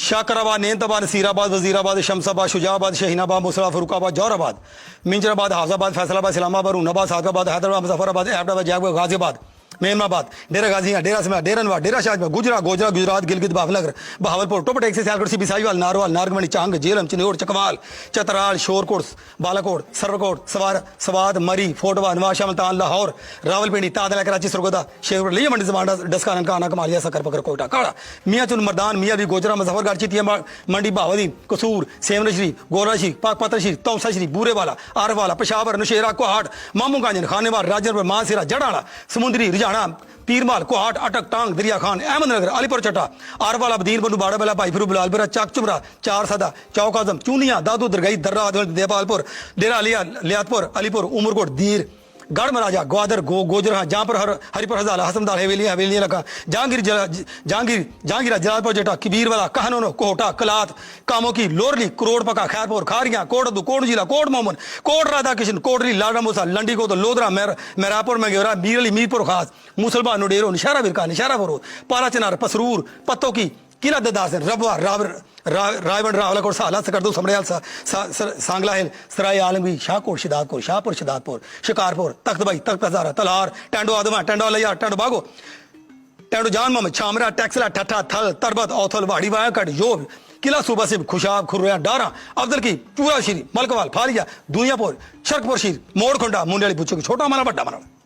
शाकराबाद, नेमताबाद, नसीराबाद, वजीराबाद, शमसाबाद, शुजाबाद, शहीनाबाद, मुसरा, फरुखाबाद, जौहराबाद, मिंजराबाद, हाफजाबाद, फैसलाबाद, इस्लामाबाद, रूनाबाद, सादगाबाद, हैदराबाद, मुजफ्फराबाद, एबटाबाद, जैकबाद, गाजियाबाद, मेमनाबाद, डेरा गाजिया, डेरा सिमा, डेरा नवा, डेरा शाहजमा, गुजरा, गोजरा, गुजरात, गिलगित, बाफनगर, बहावलपुर, टोपटेक से सियालकोट, बिसाईवाल, नारवाल, नारगमणी, चांग, जेलम, चिन्नौर, चकवाल, चतराल, शोरकोट, बालाकोट, सरवकोट, सवाद, मरी, फोटवा, नवाशा, मुल्तान, लाहौर, रावलपिंडी, तादला, कराची, सरगोदा, शेखपुर, लिया मंडी, जमांडा, डस्कान, काना, कमालिया, सकर, पकर, कोयटा, काड़ा, मियाँचुन, मर्दान, मियाँ भी, गोजरा, मुजफ्फरगढ़, चितिया मंडी, बावदी, कसूर, सेमन शरीफ, गोरा शरीफ, पाकपात्र शरीफ, तौसा शरीफ, बूरेवाला, आरवाला, पेशावर, नौशेरा, कोहाट, मामूगंज, खानेवाल, राजनपुर, मानसेरा, जड़ाला, समुंदरी, रिजाना, पीरमाल, कोहाट, अटक, टांग, दरिया खान, अहमदनगर, अलीपुर चट्टा, आरवाला, बदीन, बलू, बाड़ाबला, भाई फिरू, बुलालपुरा, चाक चुमरा, चार सदा, चौक आजम, चूनिया, दादू, दरगाई, दर्रा, देपालपुर, डेरा लिया, लियातपुर, अलीपुर, उमरकोट, दीर, गढ़ महाराजा, ग्वादर, गोजरा, जहाँ पर हरिपुर, हजाला, हसनदार, हवेली लगा, जहांगीर, जलालपुर जटा, कबीरवाला, कहनोनो, कोटा, कलात, कामोकी, लोरली, करोड़ पका, खैरपुर, खारियां, कोटदू, कोट जिला, कोट मोहम्मद, कोट राधा कृष्ण, कोटरी, लाडा मूसा, लंडी को तो लोधरा, मेरापुर, मंगेरा, बीरली, मीरपुर खास, मुसलमान, नुडेरो, निशारा बिरका, निशारा फरोज, पारा चिनार, पसरूर, पत्तों की, किला ददासन, रबवा, रायवंड, रावलाकोट, साला, सकरदू, समड़याल, सांगला हिल, सराय आलमगी, शाहकोट, शिदातपुर, शिकारपुर, तख्तबाई, तख्त हजारा, तलहार, टेंडो आदमा, टेंडो अलैया, टेंडो बागो, टेंडो जान मोहम्मद, छामरा, टैक्सला, ठट्ठा, थल, तरबत, औथल, वाड़ी, वायाकट, योब, किला सूबा से खुशाब, खुर्रिया, डारा, अब्दुल की, पूरा शीरी, मलकवाल, फालिया, दुनियापुर, शर्कपुर शीर, मोड़ खुंडा, मुंडेली, बुच्चो की, छोटा माना, बड्डा माना।